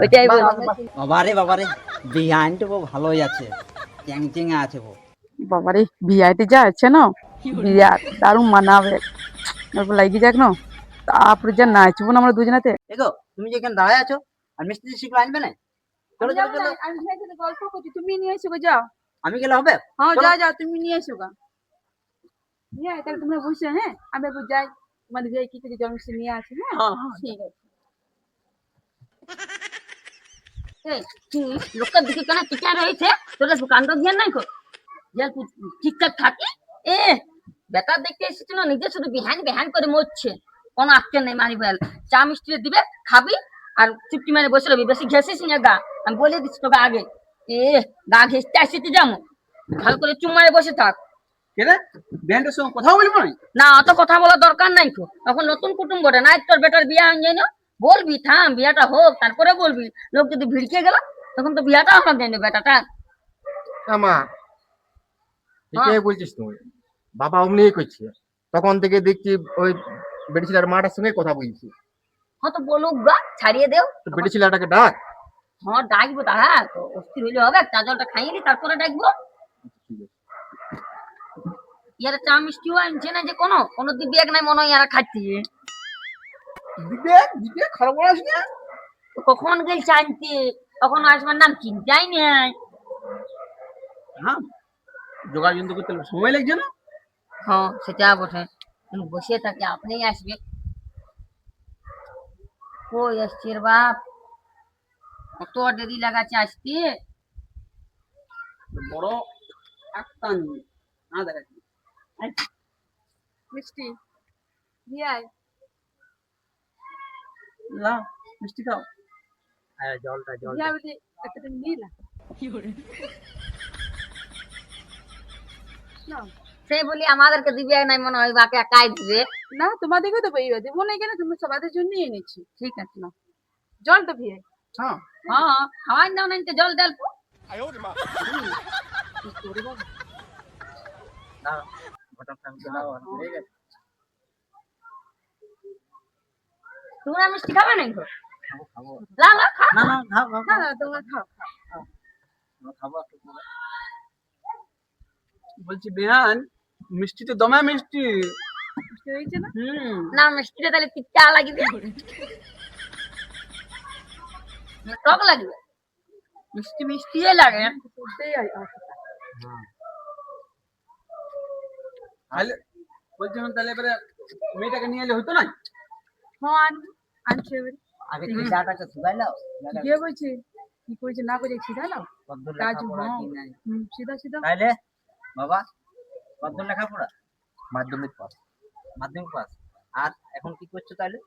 ওইটাই বলছি। বাবারে বাবারে, বিহাইনটা বউ ভালোই আছে, চ্যাং চ্যাংয়া আছে বউ। বাবারে বিয়াতে যা আছে না, বিয়া দারুণ মানাবে, লাগি যাক না, তারপরে যা নাচবো না আমরা দুজনাতে। দেখো তুমি যে এখানে দাঁড়ায় আছো, আর মিষ্টি শিখলো আনবে না? চলো চলো চলো, আমি ভাইয়ের সাথে গল্প করছি, তুমি নিয়ে এসো গো, যাও। আমি গেলে হবে? হ্যাঁ চলো। যাও যাও, তুমি নিয়ে এসো গা। হ্যাঁ তাহলে তোমরা বসে, হ্যাঁ আমি একটু যাই, তোমাদের ভাই কি থেকে জন্মদিন নিয়ে আসি। হ্যাঁ ঠিক আছে। এই, তুই লোকের দিকে কেন টিকা রয়েছে, তোরা কাণ্ড জ্ঞান নাই কো, যে তুই ঠিকঠাক থাকি। এ বেটা দেখতে এসেছিল, নিজে শুধু বিহান বিহান করে মরছে, কোনো আক্কেল নেই। মারি বল চা মিষ্টি দিবে, খাবি আর চুপটি মারে বসে রবি, বেশি ঘেসিস না গা, আমি বলে দিচ্ছি তোকে আগে। এ গা ঘেসতে আসিতে যাবো, ভালো করে চুপ মারে বসে থাক। কেনে বিহাইনটার সঙ্গে কথা বলবো না? না অত কথা বলার দরকার নাই তো, এখন নতুন কুটুম বটে না, তোর বেটার বিয়া হয়ে যায় না, বলবি থাম বিয়াটা হোক তারপরে বলবি। লোক যদি ভিড়কে গেল তখন তো বিয়াটা আমরা দেয় না বেটাটা। আমা ঠিকই বলছিস তুই, বাবা অমনি করছে, তখন থেকে দেখছি ওই বেটি ছেলের মাটার সঙ্গে কথা বলছি। হ্যাঁ তো বলুক গা, ছাড়িয়ে দেও। তো বেটি ছেলেটাকে ডাক। হ্যাঁ ডাকবো, দাঁড়া তো অস্থির হইলে হবে, চা জলটা খাইয়ে নি তারপরে ডাকবো। ইয়ারা চা মিষ্টিও আনছে না, যে কোনো কোনো দিবি এক নাই মনে হয় ইয়ারা খাচ্ছি। দিবে দিবে, খারাপ বলাস না। তো কখন গেল চা আনতে, তখন আসবার নাম চিন্তাই নেই। হ্যাঁ জোগাড় যন্ত্র করতে সময় লাগছে না। হ্যাঁ সেটা বটে, তুমি বসে থাকি আপনি আসবে। কই আসছে রে বাপ, কত দেরি লাগাচ্ছে আসতে। বড় একটা না দেখাচ্ছি মিষ্টি বিয়াই না, মিষ্টি খাও। হ্যাঁ জলটা ভিয়া বলি একটা দিন নিয়ে না সে বলি আমাদেরকে দিবে নাই মনে হয় বাকি একাই দিবে। না তোমাদেরকে দেবো এইবার দেবো না কেন তুমি সবাদের জন্য এনেছি ঠিক আছে না জল তো ভিয়ে হ্যাঁ হ্যাঁ খাওয়াই দাও না জল দেল তোমরা মিষ্টি খাবে না গো? না না খা না না খাও খাও না না তোমরা খাও খাবো একটু পরে। বলছি বেহান মিষ্টি তো দমে মিষ্টি। বুঝতে হয়েছে না না মিষ্টিটা তাহলে তিতা লাগবে টক লাগবে মিষ্টি মিষ্টি লাগে সেই তাহলে বলছিলাম তাহলে এবারে মেয়েটাকে নিয়ে এলে হতো না? হ্যাঁ আনছে এবারে আগে থেকে চাটাকে শুকাই নাও কে বলছে কি করেছে না করে সিধা নাও কাজু হ্যাঁ সিধা সিধা তাইলে বাবা কত লেখাপড়া? মাধ্যমিক পাস, মাধ্যমিক পাস। আর এখন কি করছো তাহলে?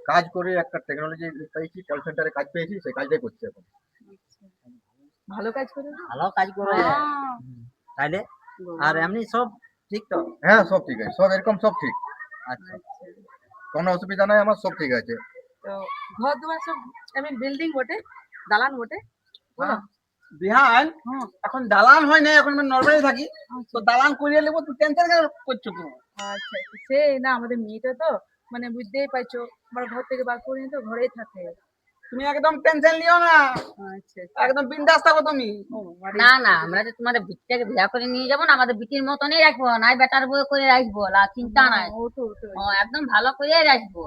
কাজ করে একটা টেকনোলজি পেয়েছি, কল সেন্টারে কাজ পেয়েছি, সেই কাজটাই করছি এখন। ভালো কাজ করে ভালো কাজ করো তাইলে। আর এমনি সব ঠিক তো? হ্যাঁ সব ঠিক আছে, সব এরকম সব ঠিক, আচ্ছা কোনো অসুবিধা নাই, আমার সব ঠিক আছে। তো ঘর দুয়ার সব বিল্ডিং বটে দালান বটে বিহান এখন দালান হয় না, এখন আমি নরমালি থাকি, তো দালান করিয়ে নেবো, তুই টেনশন কেন করছো তুমি? আচ্ছা সে না আমাদের মেয়েটা তো মানে বুঝতেই পারছো আমার ঘর থেকে বার করে নিয়ে তো ঘরেই থাকে তুমি একদম টেনশন নিও না, আচ্ছা একদম বিন্দাস থাকো তুমি। না না আমরা যে তোমাদের বিটিটাকে বিয়া করে নিয়ে যাবো না, আমাদের বিটির মতনই রাখবো, নাই বেটার বউ করে রাখবো, চিন্তা নাই। ও তো একদম ভালো করে রাখবো।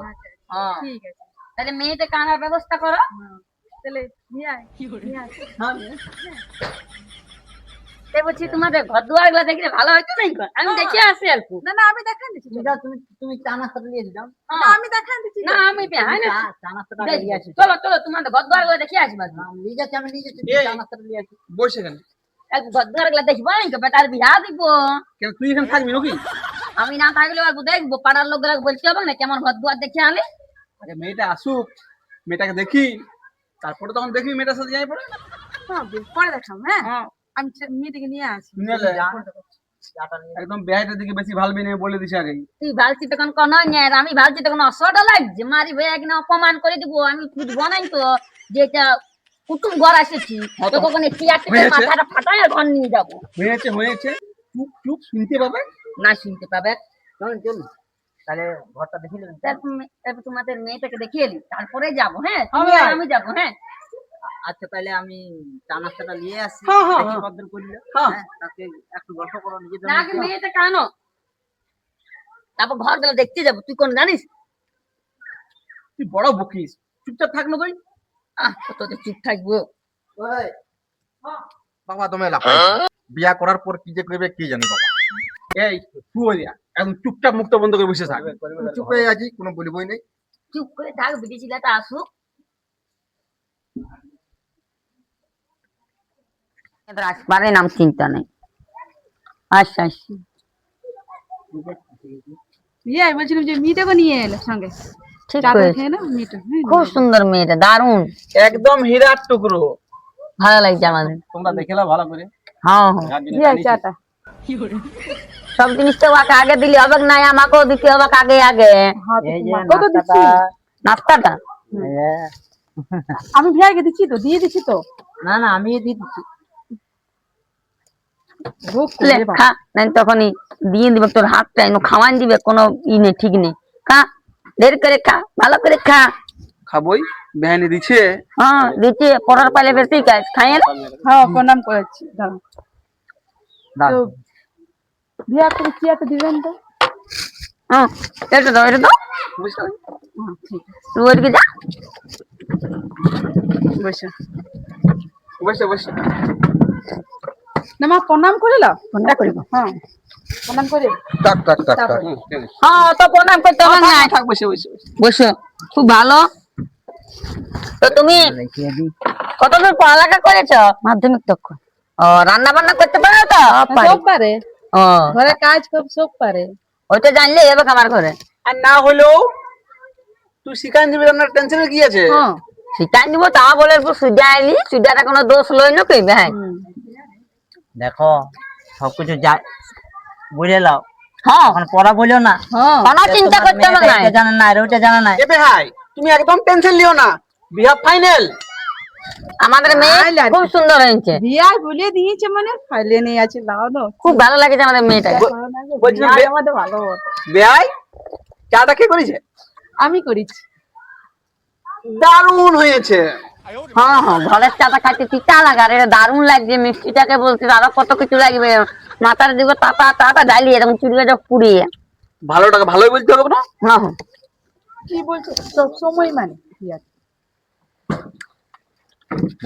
হ্যাঁ ঠিক আছে তাহলে মেয়েটা কানার ব্যবস্থা করো। তাহলে নিয়ে আয় তাই বলছি তোমাদের ঘর দুয়ার গুলো দেখলে ভালো হয়তো নাই গো? আমি দেখে আসি আর কি। না না আমি দেখান দিচ্ছি তুমি চা নাস্তা নিয়ে যাও। না আমি দেখান দিচ্ছি না আমি হ্যাঁ না চা নাস্তাটা নিয়ে আসি। চলো চলো তোমাদের ঘর দুয়ার গুলো দেখে আসবা। আমি নিয়ে যাচ্ছি চা নাস্তাটা নিয়ে আসি। বসে কেন? এক ঘর দুয়ার গুলো দেখবো না বেটার বিয়া দিব। কেন তুই এখানে থাকবি নাকি? আমি না থাকলে আর দেখবো, পাড়ার লোকগুলো বলতে হবে না কেমন ঘর দুয়ার দেখে আলে। আগে মেয়েটা আসুক, মেয়েটাকে দেখি, তারপরে তখন দেখবি মেয়েটার সাথে যাই পড়ে। পরে দেখাম হ্যাঁ আমি মেয়েটিকে নিয়ে আসি একদম বেহাইটার দিকে বেশি ভালবি না বলে দিছি আগে। তুই ভালছি তখন কোন আমি ভালছি তখন অসটা লাগছে, মারি ভাই কিনা অপমান করে দিব, আমি বুঝবো নাই তো যেটা কুটুম ঘর আসেছি তো কখন চেয়ার থেকে মাথাটা ফাটায় ঘর নিয়ে যাবো। হয়েছে হয়েছে, চুপ চুপ শুনতে পাবে না শুনতে পাবে। চলুন চলুন তাহলে ঘরটা দেখে নেবেন। তারপর তোমাদের মেয়েটাকে দেখিয়ে নি তারপরে যাবো। হ্যাঁ হ্যাঁ। আমি যাবো। হ্যাঁ আচ্ছা তাহলে আমি চা নাস্তাটা নিয়ে আসছি, হ্যাঁ, হ্যাঁ, দেখি হ্যাঁ। কতদূর করলে। হ্যাঁ। হ্যাঁ তাকে একটু গল্প করো নিজেদের না আগে মেয়েটাকে আনো, তারপর ঘর গুলো দেখতে যাবো। তুই কোন জানিস? তুই বড় বকিস, চুপচাপ থাক না তুই। তোদের চুপ থাকবো। বাবা তুমি বিয়া করার পর কি যে করবে কি জানি বাবা। এই শুয়ে দিয়া একদম চুপচাপ মুক্ত বন্ধ করে বসে থাক। চুপ হয়ে আছি, কোনো বলিবই নেই। চুপ করে থাক, বিটি ছিলাটা আসুক। আসবারে নাম চিন্তা নেই। আচ্ছা আচ্ছা ইয়ে বলছিলাম যে মেয়েটাকে নিয়ে এলো সঙ্গে ঠিক চা করেছে। খেয়ে না মেয়েটা খুব সুন্দর মেয়েটা, দারুণ একদম হীরার টুকরো। ভালো লাগছে আমাদের। তোমরা দেখে নাও ভালো করে। হ্যাঁ হ্যাঁ যার জন্য দিয়ে জানিছি। চাটা সব জিনিস তো ওকে আগে দিলে হবে নাই, আমাকেও দিতে হবে আগে আগে। এই যে কত দিচ্ছি নাস্তাটা আমি ভিয়াকে দিচ্ছি তো দিয়ে দিচ্ছি তো না না আমি দিয়ে দিচ্ছি। ভোগ লে, করে বাবা। খা নাই তখনই দিয়ে দিবে তোর হাতটা এনে খাওয়ান দিবে, কোনো ই নেই ঠিক নেই। খা ঢের করে খা, ভালো করে খা। খাবই, বেহানি দিচ্ছে। হ্যাঁ দিচ্ছে, পড়ার পাইলে বেশি কাজ খাইয়ে না। হ্যাঁ প্রণাম করেছি দাঁড়াও দাও। তো ভিয়া করে চেয়ারটা দিবেন তো হ্যাঁ এটা দাও এটা দাও। বুঝছো? হ্যাঁ ঠিক আছে তুই ওইদিকে যা। বসে বসে বসে না মা প্রণাম করে লাও ফোনটা করিব। হ্যাঁ প্রণাম করে টাক টাক টাক টাক। হুম, ঠিক আছে। হ্যাঁ তো প্রণাম করতে হবে না। থাক বসে বসে বসে। বসো, খুব ভালো। তো তুমি দেখিয়ে দিই। কতদূর পড়ালেখা করেছো? মাধ্যমিক তক। ও রান্না বান্না করতে পারো তো? সব পারে ও ঘরে কাজ খুব সব পারে ওইটা জানলে এবার আমার ঘরে। আর না হলেও তুই শিখাই দিবি, আপনার টেনশনের কি আছে? হ্যাঁ শিকাই দিব তা বলে সুজা আইলি সুজাটা কোনো দোষ লই না কই ভাই দেখো সবকিছু যা বুঝে লাও, হ্যাঁ এখন পড়া বলিও না। কোনো চিন্তা করতে হবে না। এটা জানা না আর ওটা জানা নাই। এ ভাই তুমি একদম টেনশন লিও না, বিহার ফাইনাল। আমাদের মেয়ে খুব সুন্দর হয়েছে, বিয়ায় বলে দিয়েছে মানে ফাইলে নিয়ে আছে লাও না। খুব ভালো লাগেছে আমাদের মেয়েটা। বলছিলাম বিয়ায় আমাদের ভালো হতো। ভাই চাটা কে করেছে? আমি করেছি। দারুণ হয়েছে। হ্যাঁ হ্যাঁ ঘরের চাটা খাইতে তিতা লাগে আর এটা দারুণ লাগছে। মিষ্টিটাকে বলছি আরো কত কিছু লাগবে, মাথার দিকে তাতা তাতা জ্বালিয়ে এরকম চুড়িয়ে যা পুড়িয়ে। ভালোটাকে ভালোই বলতে হবে না। হ্যাঁ হ্যাঁ কি বলছো সব সময় মানে বিয়া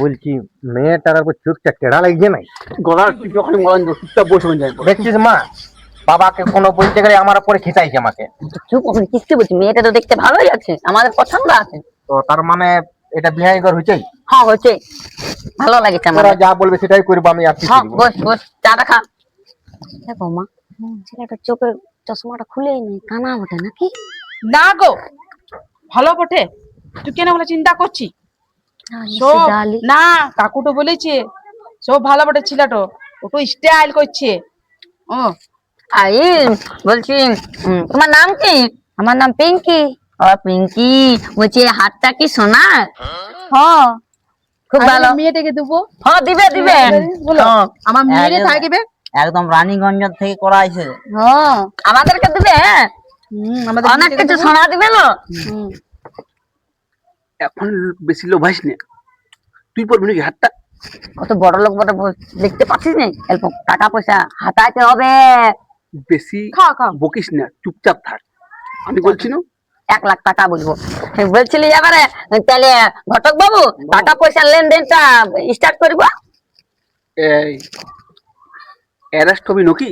বলছি মেয়েটার উপর চোখটা টেড়া লাগছে নাই? গলার টিপে ওখানে মরণ চুপচাপ বসে যায়। দেখছিস মা, বাবাকে কোনো বলতে গেলে আমার উপরে খেতাইছে আমাকে। চুপ ওখানে কিসকে বলছি, মেয়েটা তো দেখতে ভালোই আছে, আমাদের পছন্দ আছে। তো তার মানে এটা বিহাই ঘর হইছেই? হ্যাঁ হচ্ছে, ভালো লাগেছে তোরা আমার। যা বলবে সেটাই করবো আমি। আর কি হ্যাঁ করবো? বস বস চাটা খা। দেখো মা, ছেলেটার চোখের চশমাটা খুলেই নেই, কানা বটে নাকি? না গো ভালো বটে, তুই কেন বলে চিন্তা করছি? সব না কাকুটো বলেছে সব ভালো বটে, ছেলেটো ওটো স্টাইল করছে। ও আই বলছি তোমার নাম কি? আমার নাম পিঙ্কি। ও পিঙ্কি, বলছি এই হাতটা কি সোনার? হ্যাঁ খুব ভালো। মেয়েটাকে দেবো। হ্যাঁ দিবে দিবে। বলো হ্যাঁ, আমার মেয়েরে থাকবে। একদম রানীগঞ্জ থেকে করা হয়েছে। হ্যাঁ আমাদেরকে দিবে। হ্যাঁ আমাদের অনেক কিছু সোনা দিবে না। এখন বেশি লোভাইস না, তুই পড়বি নাকি হাতটা? কত বড় লোক বড় দেখতে পাচ্ছিস না, অল্প টাকা পয়সা হাতাইতে হবে। বেশি খাও খাও। বকিস না, চুপচাপ থাক। আমি বলছি না 1 লাখ টাকা বলবো। বলছিলি এবারে তাহলে ঘটক বাবু টাকা পয়সা লেনদেনটা স্টার্ট করবো। এই অ্যারেস্ট হবি নাকি?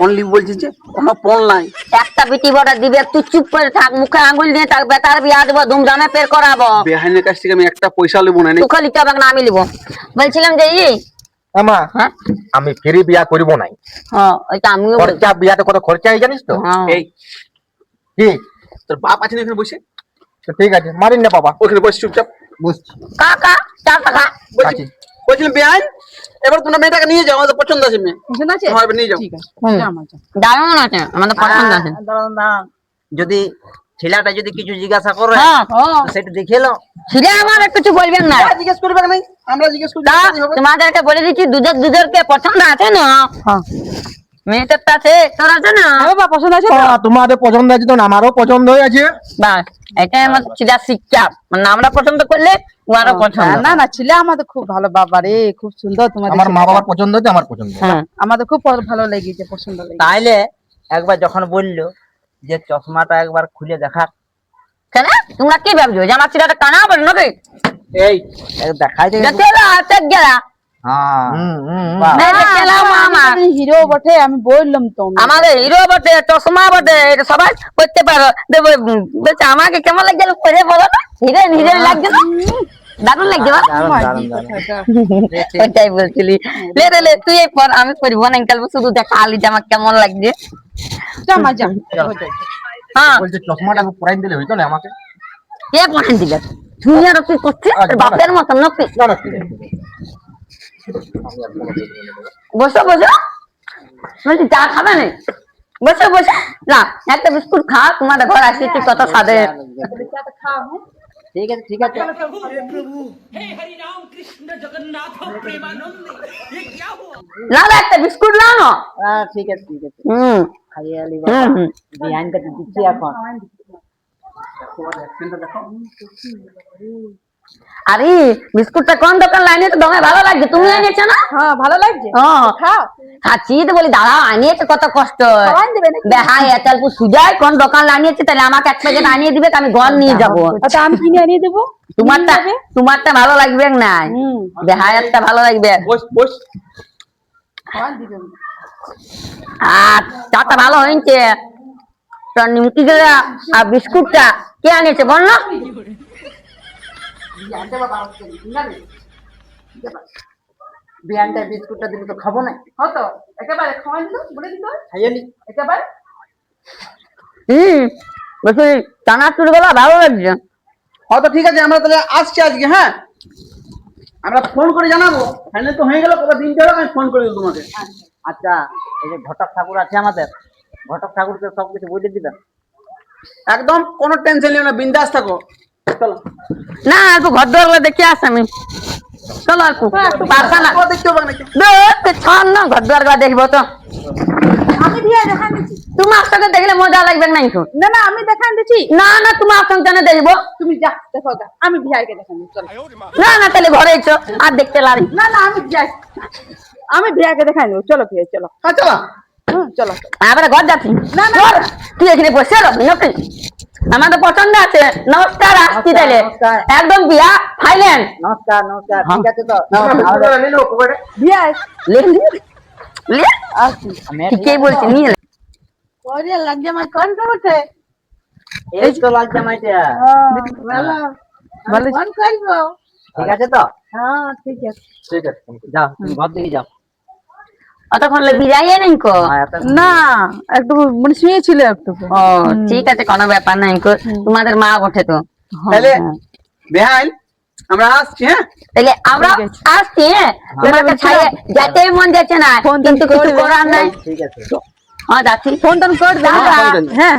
অনলি বলছিস যে কোনো পণ নাই। একটা বিটি বড় দিবে, তুই চুপ করে থাক, মুখে আঙুল দিয়ে থাক। বেটার বিয়া দেবো, ধুমধামে পের করাবো। বেহাইনের কাছ থেকে আমি একটা পয়সা নেবো না। তোকে লিখতে হবে না, আমি লিখবো। বলছিলাম যে আমা হ্যাঁ আমি ফ্রি বিয়া করবো নাই। হ্যাঁ ওইটা আমিও বলছি। খরচা বিয়াতে কত খরচা হয় জানিস তো? হ্যাঁ এই কি তোর বাপ আছে না এখানে বসে? তো ঠিক আছে, মারিন না বাবা। ওখানে বসে চুপচাপ বুঝছি। কাকা 4 টাকা। বলছি বলছিলাম বেহাইন, এবার তোমার মেয়েটাকে নিয়ে যাও, আমাদের পছন্দ আছে মেয়ে। পছন্দ আছে? তোমার এবার নিয়ে যাও। ঠিক আছে হুম। যা মা যা। দারুণ আছে, আমাদের পছন্দ আছে। দাঁড়াও না, যদি ছেলেটা যদি কিছু জিজ্ঞাসা করে হ্যাঁ তো সেটা দেখে লো। ছিঁড়ে আমার কিছু বলবেন না। জিজ্ঞেস করবে নাই, আমরা জিজ্ঞেস করবো। তা তোমাদেরকে বলে দিচ্ছি, দুজনকে পছন্দ আছে না? মেয়েটার আছে, তোর আছে না? বাবা পছন্দ আছে তো? তোমাদের পছন্দ আছে তো আমারও পছন্দ হয়েছে। বাস এটাই আমার চিরা শিক্ষা, মানে আমরা পছন্দ করলে ওনারও পছন্দ। না না ছেলে আমাদের খুব ভালো, বাবা রে খুব সুন্দর তোমাদের আমার মা ছেলেটা। বাবার পছন্দ হচ্ছে, আমার পছন্দ। হ্যাঁ আমাদের খুব ভালো লেগেছে, পছন্দ লেগেছে। তাইলে একবার যখন বললো যে চশমাটা একবার খুলে দেখা, কেন তোমরা কি ভাবছো যে আমার চিরাটা কানা হবে নাকি? এই দেখাই দে। দেখে হাতে গেলা হ্যাঁ হিরো বটে, আমি বললাম তো। আমাদের হিরো বটে, চশমা বটে, এটা সবাই করতে পারো। দেবো বলছে আমাকে কেমন লাগছে করে বলো না, হিরোইন হিরোইন লাগছে না? দারুণ লাগছে বা? ওইটাই বলছিলি। লে রে লে তুই এই পর, আমি পরিব না কাল, শুধু দেখা আলি জামা কেমন লাগছে। যা মা যা। হ্যাঁ বলছে চশমাটা পরাই দিলে হইতো না আমাকে। কে পড়েন দিলে? তুই আর কি করছিস বাপের মতন নাকি? না না ঠিক আছে। বসো বসো, বলছি চা খাবে না? বসো বসো না, একটা বিস্কুট খা, তোমাদের ঘর আসছি কত স্বাদে। ঠিক আছে ঠিক আছে। না না একটা বিস্কুট নাও না। ঠিক আছে ঠিক আছে, হুম খাইয়ে আলি হুম বাবা। হুম। বিহাইনটা দিচ্ছি এখন। আরে বিস্কুটটা কোন দোকান লাইনে তো দমে ভালো লাগছে, তুমি এনেছো না? হ্যাঁ ভালো লাগছে। হ্যাঁ খাও। খাচ্ছি তো বলি দাঁড়াও, আনিয়েছে কত কষ্ট। খাওয়ান দেবে নাকি? দেখাই এতালপুর সুজাই কোন দোকান লানিয়েছে, তাহলে আমাকে 1 প্যাকেট আনিয়ে দিবে, আমি ঘর নিয়ে যাবো। আচ্ছা আমি কিনে আনিয়ে দেবো। তোমারটা ভালো লাগবে না, দেখাই একটা ভালো লাগবে। বস বস। খাওয়ান দিবে। আর চাটা ভালো হয়েছে, তো নিমকি গুলা আর বিস্কুটটা কে আনিয়েছে বল না? বিহাইনটা বিস্কুটটা দিলে তো খাবো না। হতো একেবারে খাওয়ান দিল, বলে দিত খাইয়ে নি। একেবারে। বলছি চানাচুর গুলা ভালো লাগছে। হয়তো ঠিক আছে, আমরা তাহলে আসছি আজকে। হ্যাঁ, আমরা ফোন করে জানাবো। ফাইনাল তো হয়ে গেল, কবে দিনটা হলো আমি ফোন করে দেবো তোমাকে। আচ্ছা, এই যে ঘটক ঠাকুর আছে আমাদের, ঘটক ঠাকুরকে সবকিছু বলে দিবেন। একদম কোনো টেনশন নিও না, বিন্দাস থাকো। চলো। না একটু ঘর দুয়ার দেখে আসি আমি। চলো একটু পারছা না দেখতে হবে নাকি? ছাড় না, ঘর দুয়ার দেখবো তো। আমি ভিয়া দেখান দিচ্ছি। তোমার সাথে দেখলে মজা লাগবে না একটু? না না, আমি দেখান দিচ্ছি। না না, তোমার সঙ্গে দেখবো। তুমি যা দেখো গা, আমি ভিয়াকে দেখান দিচ্ছি। চলো। না না, তাহলে ঘরে এসো আর দেখতে লারি। না না, আমি ভিয়াকে দেখাই দেবো। চলো ভিয়া, চলো। হ্যাঁ চলো। চলো। আবার ঘর যাচ্ছি। না, না। চল, তুই এখানে বসে রবি নাকি? আমার তো পছন্দ আছে। নমস্কার, আসছি তাহলে। নমস্কার। একদম বিয়া ফাইলেন। নমস্কার নমস্কার, ঠিক আছে তো? ভিয়া কে বলছি নিয়ে ওরে লাগছে আমার কোন করতে? এই তো লাগছে মাইটা। ভালো ভালো কোন করবো? ঠিক আছে তো? হ্যাঁ ঠিক আছে। ঠিক আছে। যাও, তুমি ঘর দিকে যাও। অতক্ষণ লেগে যাই নাই কো? না, একটু মানে শুয়েছিল একটু। ও ঠিক আছে, কোনো ব্যাপার নাই কো। তোমাদের মা ওঠে তো। তাহলে বেহাইন আমরা আসছি। হ্যাঁ, তাহলে আমরা আসছি। হ্যাঁ, তোমার কাছে যেতে মন যাচ্ছে না, কিন্তু কিছু করার নাই। ঠিক আছে। হ্যাঁ যাচ্ছি। ফোন টোন করে দাও। হ্যাঁ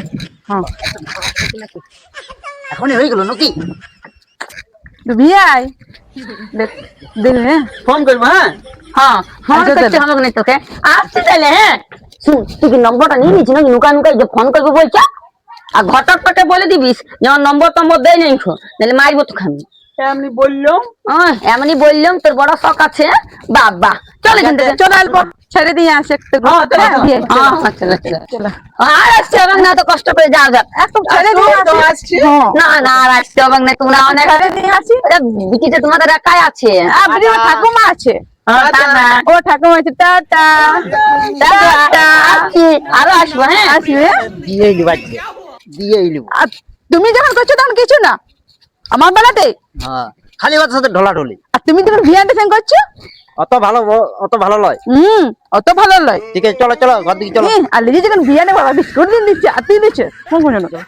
এখনই হয়ে গেল নাকি? ভিয়াই দিল হ্যাঁ ফোন করবো। হ্যাঁ হ্যাঁ, ফোন করতে হবে না তোকে। আসছি তাহলে। হ্যাঁ শুন, তুই কি নম্বরটা নিয়ে নিচ্ছি নাকি? নুকা নুকা যে ফোন করবো বলছে। আর ঘটকটাকে বলে দিবিস যেমন নম্বর টম্বর দেয় নাই খো, তাহলে মারবো তো খামি। এমনি বললাম। এমনি বললাম তোর বড় শখ আছে। বাবা চল এখান থেকে। চলো অল্প ছেড়ে দিয়ে আসে একটু। আর আসতে হবে না, তো কষ্ট করে যাও যাক। একটু ছেড়ে দিয়ে আসি। না না, আর আসতে হবে না, তোমরা অনেক বিটিতে তোমাদের একাই আছে। ঠাকুমা আছে। ও ঠাকুমা আছে। টাটা আরো আসবো। হ্যাঁ আসবে। দিয়ে দিবাচ্ছি, দিয়ে নিব। আর তুমি যখন করছো তখন কিছু না আমার বেলাতে। হ্যাঁ, খালি ওর সাথে ঢোলাঢুলি। আর তুমি যখন ভিয়ানটা সঙ্গে করছো অত ভালো লয়। অত ভালো নয়। ঠিক আছে, চলো চলো ঘর দিকে চলো। আর লিজি যখন ভিয়ানে বাবা বিস্কুট দিন দিচ্ছে আর তুই দিচ্ছে ফোন করে চলো।